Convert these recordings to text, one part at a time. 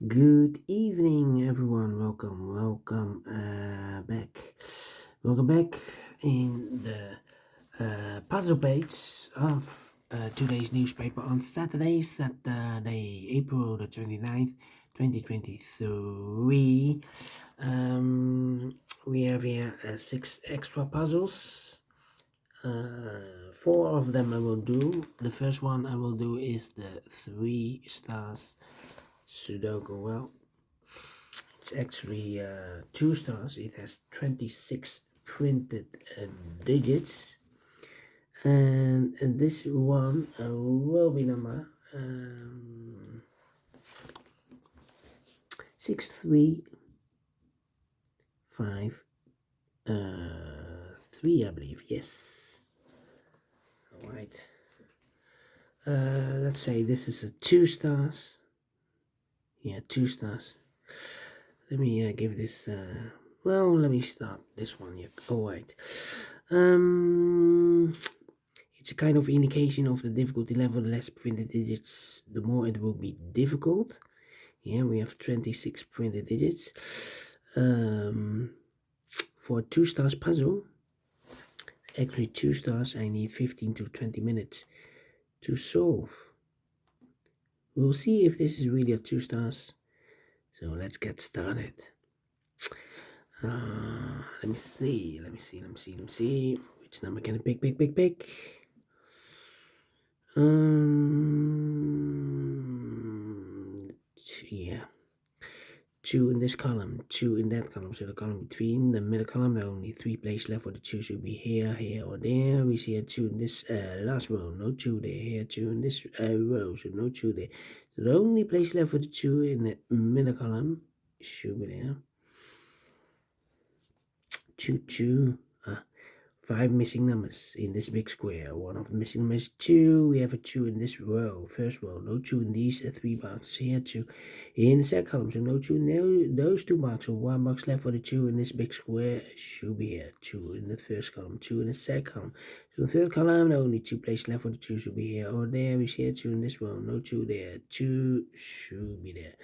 Good evening, everyone. Welcome back. Welcome back in the puzzle page of today's newspaper on Saturday, April the 29th, 2023. We have here 6 extra puzzles. 4 of them I will do. The first one I will do is the 3 stars Sudoku. Well, it's actually 2 stars. It has 26 printed digits, and this one will be number 6353, I believe. Yes. All right. Let's say this is a 2 stars. Yeah, 2 stars. Let me give this. Let me start this one. Yeah. All right. It's a kind of indication of the difficulty level. The less printed digits, the more it will be difficult. Yeah, we have 26 printed digits. For a 2 stars puzzle, actually 2 stars, I need 15 to 20 minutes to solve. We'll see if this is really a 2 stars. So let's get started. Let me see. Which number can I pick? Yeah. 2 in this column, 2 in that column. So the column between the middle column, there are only 3 places left for the 2 should be here, or there. We see a 2 in this last row, no 2 there. Here, 2 in this row, so no 2 there. So the only place left for the 2 in the middle column should be there. 2. 5 missing numbers in this big square. One of the missing numbers is 2. We have a 2 in this row, first row. No 2 in these 3 boxes here. 2 in the second column. So no 2 in those 2 boxes. So 1 box left for the 2 in this big square should be here. 2 in the first column. 2 in the second column. So the third column, only 2 places left for the 2 should be here or there. We see a 2 in this row. No 2 there. 2 should be there.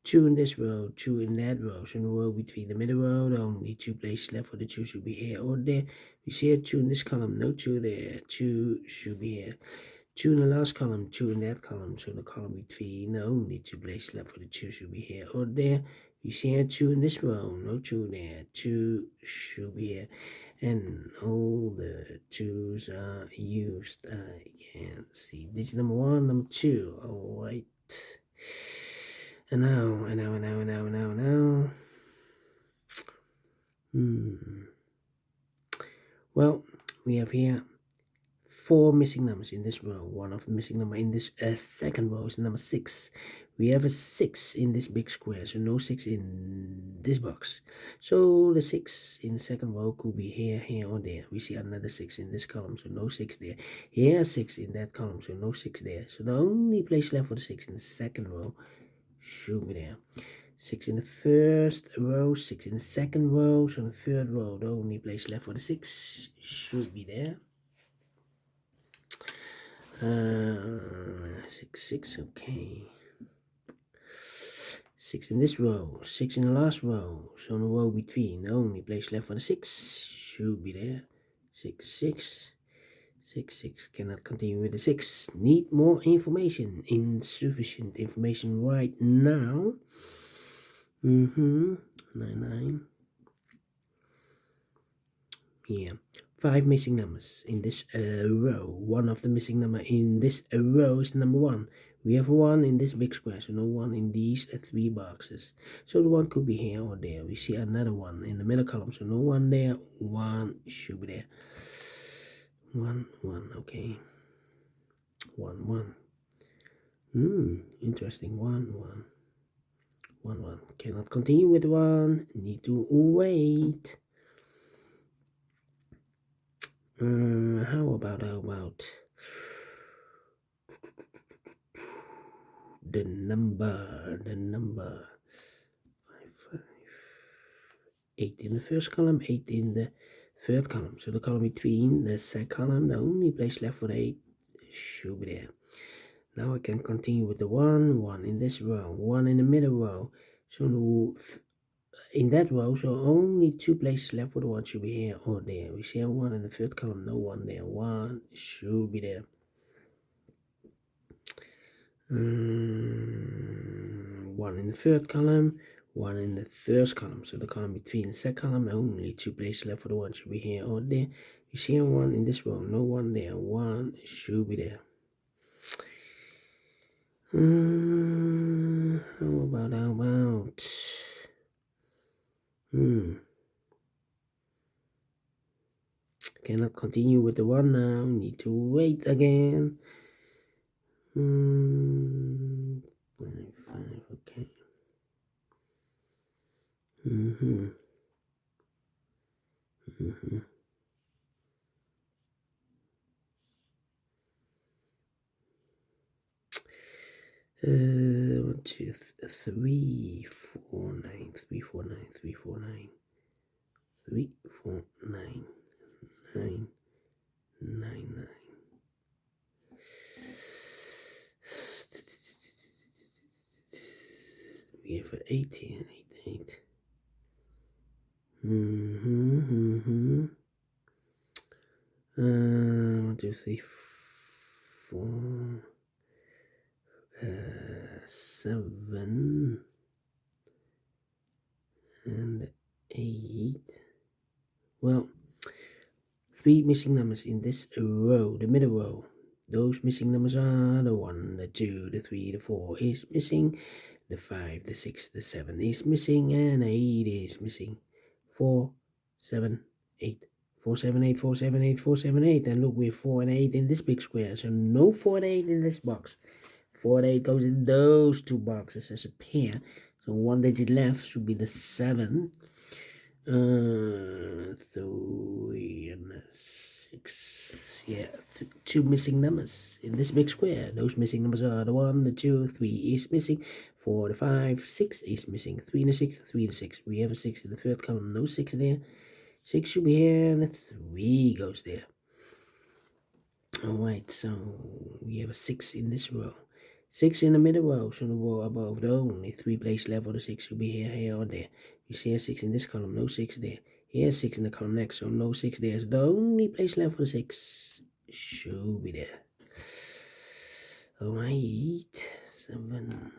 2 in this row, 2 in that row. So in the row between the middle row, the only 2 places left for the 2 should be here or there. We see a 2 in this column, no 2 there. 2 should be here. 2 in the last column, 2 in that column. So the column between the only 2 places left for the 2 should be here or there. We see a 2 in this row, no 2 there. 2 should be here. And all the 2's are used. I can see digit number 1, number 2. All right. And now. Well, we have here 4 missing numbers in this row. One of the missing number in this second row is number 6. We have a 6 in this big square, so no 6 in this box. So the 6 in the second row could be here, or there. We see another 6 in this column, so no 6 there. Here, 6 in that column, so no 6 there. So the only place left for the 6 in the second row should be there. 6 in the first row, 6 in the second row. So in the third row, the only place left for the 6 should be there. 6, okay. 6 in this row, 6 in the last row. So in the row between, the only place left for the 6 should be there. 6. Cannot continue with the 6. Need more information. Insufficient information right now. 9. Yeah. 5 missing numbers in this row. One of the missing number in this row is number 1. We have 1 in this big square, so no 1 in these 3 boxes. So the 1 could be here or there. We see another 1 in the middle column, so no 1 there. 1 should be there. 1, okay. 1. Interesting. 1. Cannot continue with 1. Need to wait. How about the number 5. 8 in the first column, 8 in the third column. So the column between the second column, the only place left for the 8 should be there. Now I can continue with the 1 in this row, 1 in the middle row. So in that row, so only 2 places left for the 1 should be here or there. We see 1 in the third column, no 1 there. 1 should be there. 1 in the third column, 1 in the first column. So the column between the second column, only 2 places left for the 1 should be here or there. You see 1 in this row, no 1 there. 1 should be there. How about? Cannot continue with the 1 now. Need to wait again. 5, okay. 1, 2, 3, 4, 9, 3, 4, 9, 3, 4, 9, 3, 4, 9, 9, 9, 9. We have 8 here, 8, 8. 1, 2, 3, 4, 7, and 8. Well, 3 missing numbers in this row, the middle row. Those missing numbers are the 1, the 2, the 3, the 4 is missing, the 5, the 6, the 7 is missing, and 8 is missing. 4, 7, 8. 4, 7, 8, 4, 7, 8, 4, 7, 8. And look, we have 4 and 8 in this big square, so no 4 and 8 in this box. 4 and 8 goes in those 2 boxes as a pair. So 1 digit left should be the 7. 3 and 6. Yeah, 2 missing numbers in this big square. Those missing numbers are the 1, the 2, 3 is missing, 4, the 5, 6 is missing, 3 and the 6, 3 and the 6. We have a 6 in the third column, no 6 there. 6 should be here, and a 3 goes there. Alright, so we have a 6 in this row. 6 in the middle row, so the row above, the only 3 places left for the 6 should be here, here, or there. You see a 6 in this column, no 6 there. Here's 6 in the column next, so no 6 there. So the only place left for the 6 should be there. Alright, 7.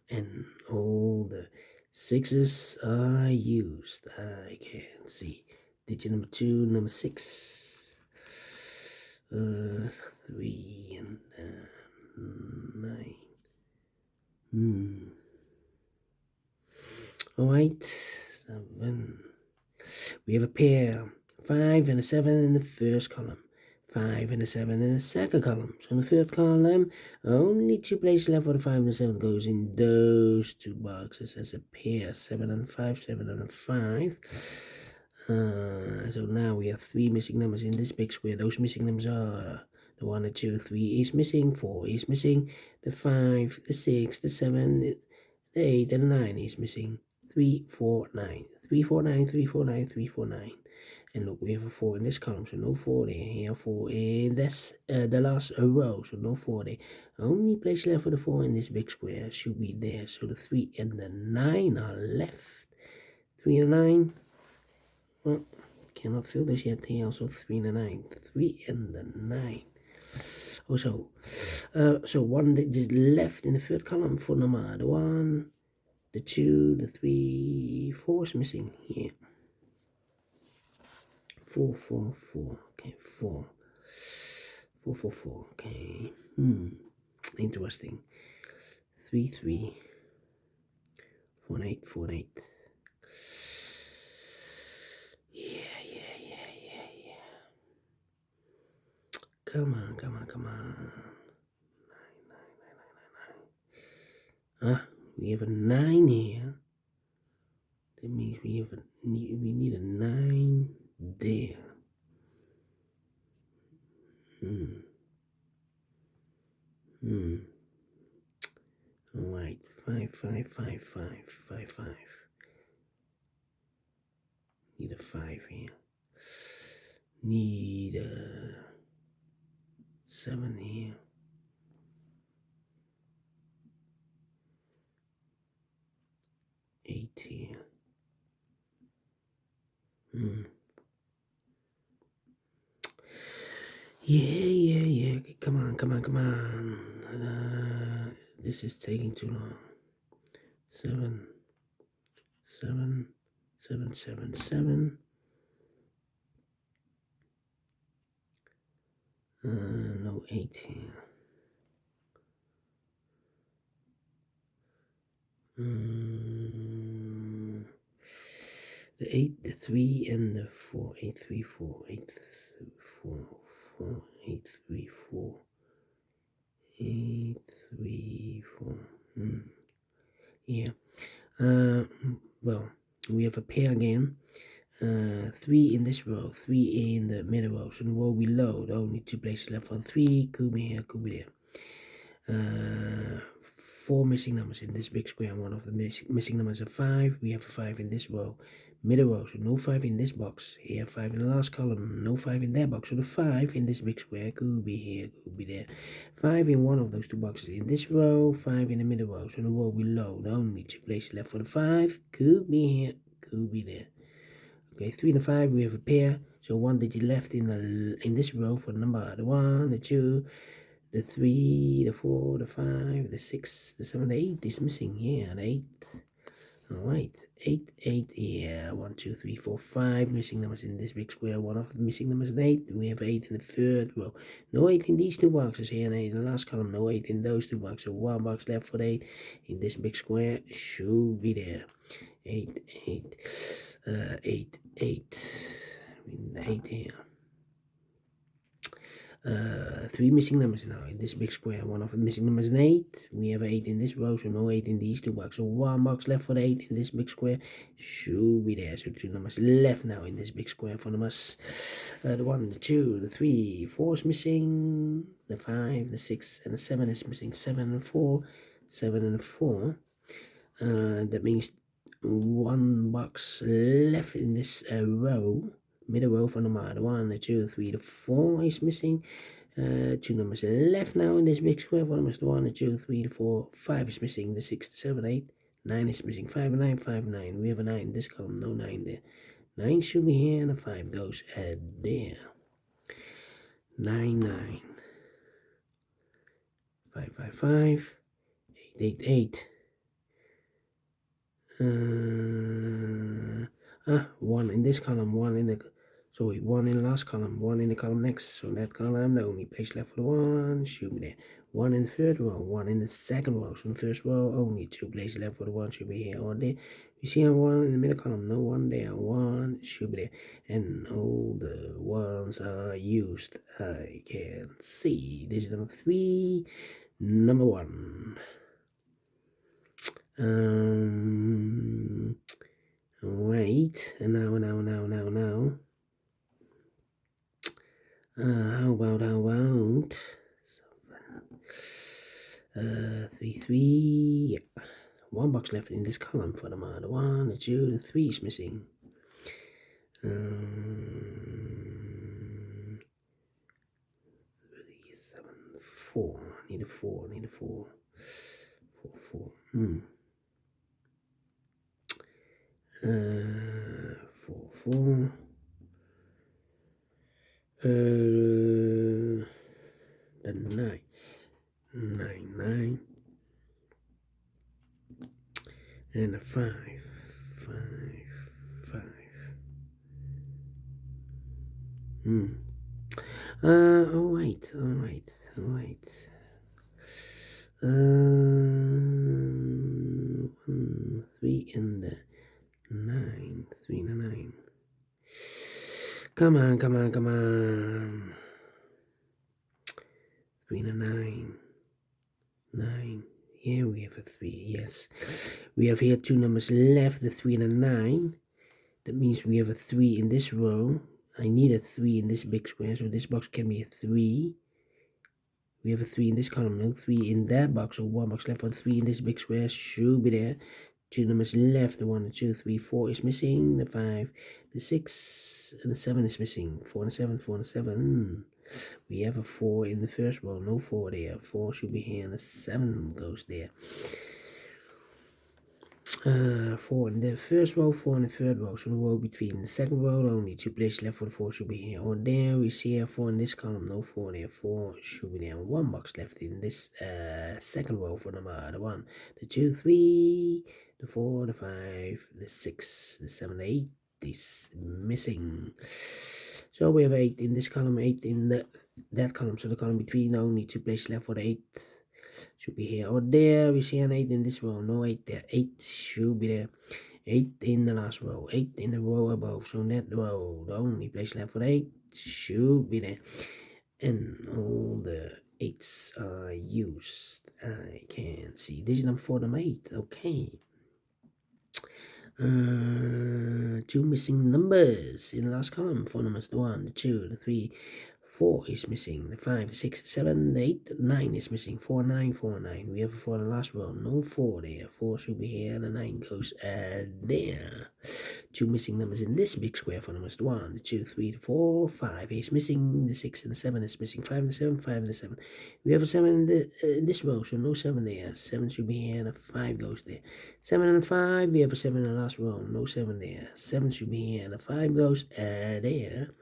And all the 6s are used. I can see. Digit number 2, number 6. 3 and 9. Alright, 7. We have a pair. 5 and a 7 in the first column. 5 and a 7 in the second column. So in the third column, only 2 places left for the 5 and the 7 goes in those 2 boxes as a pair. 7 and 5, 7 and 5. So now we have 3 missing numbers in this big square. Those missing numbers are the 1, the 2, 3 is missing, 4 is missing, the 5, the 6, the 7, the 8, and the 9 is missing. 3, 4, 9. 3, 4, 9, 3, 4, 9, 3, 4, 9. And look, we have a 4 in this column, so no 4 there. Here, 4 in this, the last row, so no 4 there. Only place left for the 4 in this big square should be there. So the 3 and the 9 are left. 3 and 9. Well, cannot fill this yet here, so 3 and 9. 3 and the 9. Also, so 1 digit left in the third column for number the 1, the 2, the 3, 4 is missing here. 4, 4, 4. Okay, 4. 4, 4, 4. Okay. Interesting. 3, 3. 4, 8, 4, 8. Yeah. Come on. 9. We have a 9 here. That means we need a 9 there. Alright, 5, 5, 5, 5, 5, 5. Need a 5 here. Need 7 here. 8 here. Yeah. Okay, come on. This is taking too long. 7. No 8 here. The 8, the 3, and the 4. 8, 3, 4. 8, 4, 4. 8, 3, 4. 8, 3, 4. Yeah. Well, we have a pair again. 3 in this row, 3 in the middle row. So the row below, only 2 places left for 3. Could be here, could be there. 4 missing numbers in this big square. One of the missing numbers is 5. We have a 5 in this row, middle row. So no 5 in this box. Here 5 in the last column. No 5 in that box. So the 5 in this big square could be here, could be there. 5 in one of those 2 boxes in this row. 5 in the middle row. So the row below, the only 2 places left for the 5. Could be here, could be there. Okay, 3 and the 5, we have a pair. So 1 digit left in this row for the number the 1, the 2, the 3, the 4, the 5, the 6, the 7, the 8 is missing. Yeah, the 8. Alright, 8, yeah. 1, 2, 3, 4, 5 missing numbers in this big square. One of the missing numbers is 8. We have 8 in the third row. No 8 in these 2 boxes here, and 8 in the last column. No 8 in those 2 boxes. So 1 box left for the 8 in this big square should be there. 8. 8. 8 here. 3 missing numbers now in this big square. One of the missing numbers is 8. We have 8 in this row, so no 8 in these 2 boxes. So 1 box left for the 8 in this big square should be there. So 2 numbers left now in this big square for numbers. The 1, the 2, the 3, 4 is missing. The 5, the 6, and the 7 is missing. 7 and 4. 7 and 4. That means 1 box left in this row, middle row for number the 1, the 2, the 3, the 4 is missing. 2 numbers left now in this big square for numbers the 1, the 2, the 3, the 4, 5 is missing. The 6, the 7, 8, 9 is missing. 5 and 9, 5 and 9. We have a 9 in this column, no 9 there. 9 should be here, and the 5 goes there. 9, 9. 5, 5, 5. 8, 8, 8. 1 in this column, 1 in the 1 in the last column, 1 in the column next. So that column, the only place left for the 1 should be there. 1 in the third row, 1 in the second row. So in the first row, only 2 places left for the 1 should be here or there. You see 1 in the middle column, no 1 there. 1 should be there, and all the 1s are used. I can see. This is number 3, number 1. Wait, and now. How about 3, yeah. 1 box left in this column for the 1, the 2, the 3 is missing. 3, 7, 4. Need a 4. 4. 4. 4. The 9. 9. And a 5. 5. All right. 3 and the 9. 3 and the 9. Come on. 3 and a 9. 9. Here we have a 3. Yes. We have here 2 numbers left, the 3 and the 9. That means we have a 3 in this row. I need a 3 in this big square, so this box can be a 3. We have a 3 in this column, no 3 in that box, so 1 box left for the 3 in this big square should be there. 2 numbers left, the 1, the 2, 3, 4 is missing. The 5, the 6, 6 and the 7 is missing. 4 and 7, 4 and 7. We have a 4 in the first row, no 4 there. 4 should be here and the 7 goes there. 4 in the first row, 4 in the third row. So the row between the second row, only 2 places left for the 4 should be here or there. We see here 4 in this column, no 4 there. 4 should be there. 1 box left in this second row for the 1, the 2, 3, the 4, the 5, the 6, the 7, 8 is missing. So we have 8 in this column, 8 in that column. So the column between, only 2 places left for the 8. Should be here or there. We see an 8 in this row, no 8 there. 8 should be there. 8 in the last row, 8 in the row above. So in that row, the only place left for 8 should be there. And all the 8s are used. I can see. This is number 4, number 8. Okay. 2 missing numbers in the last column. 4 numbers, the 1, the 2, the 3, 4 is missing. The 5, the 6, the 7, the 8, the 9 is missing. 4, 9, 4, 9. We have a 4 in the last row. No 4 there. 4 should be here. The 9 goes there. 2 missing numbers in this big square. 4 numbers, the 1, the 2, 3, the 4, 5 is missing. The 6 and the 7 is missing. 5 and the 7, 5 and the 7. We have a 7 in this row, so no 7 there. 7 should be here. The 5 goes there. 7 and 5. We have a 7 in the last row. No 7 there. 7 should be here. The 5 goes there.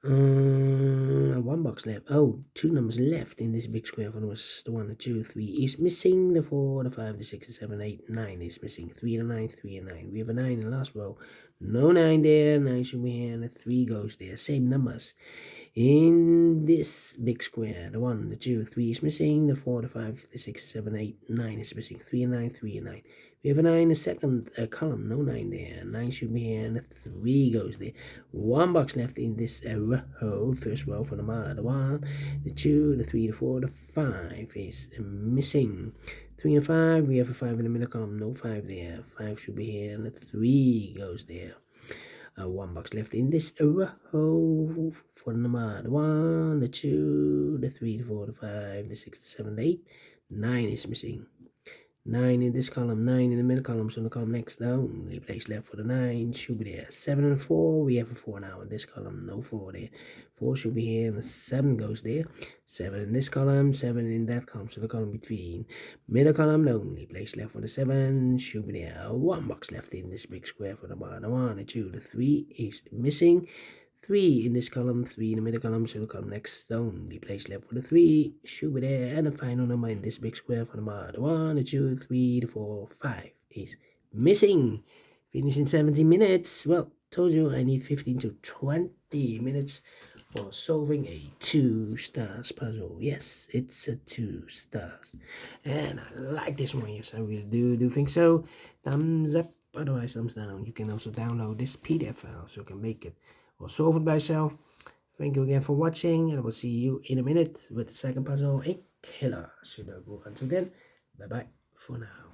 1 box left. Oh, 2 numbers left in this big square. One was the 1, the 2, 3 is missing. The 4, the 5, the 6, the 7, 8, 9 is missing. 3 and 9, 3 and 9. We have a 9 in the last row. No 9 there. 9 should be here, and the 3 goes there. Same numbers. In this big square, the 1, the 2, 3 is missing. The 4, the 5, the 6, 7, 8, 9 is missing. 3 and 9, 3 and 9. We have a 9 in the second column, no 9 there. 9 should be here, and the 3 goes there. 1 box left in this row, first row for the 1, the 2, the 3, the 4, the 5 is missing. 3 and 5, we have a 5 in the middle column, no 5 there. 5 should be here, and the 3 goes there. 1 box left in this row for the 1, the 2, the 3, the 4, the 5, the 6, the 7, the 8. 9 is missing. 9 in this column, 9 in the middle column, so the column next, the only place left for the 9 should be there. 7 and 4, we have a 4 now in this column, no 4 there. 4 should be here, and the 7 goes there. 7 in this column, 7 in that column, so the column between. Middle column, the only place left for the 7 should be there. 1 box left in this big square for the 1, the 2, the 3 is missing. 3 in this column, 3 in the middle column, so the column next, the only place left for the 3 should be there, and the final number in this big square for the 1, the 2, 3, the 4, 5 is missing. Finish in 17 minutes. Well, told you I need 15 to 20 minutes for solving a 2 stars puzzle. Yes, it's a 2 stars, and I like this one. Yes, I really do think so. Thumbs up, otherwise thumbs down. You can also download this PDF file so you can make it or solve it by yourself. Thank you again for watching, and I will see you in a minute with the second puzzle, a killer Sudoku. Until then, bye bye for now.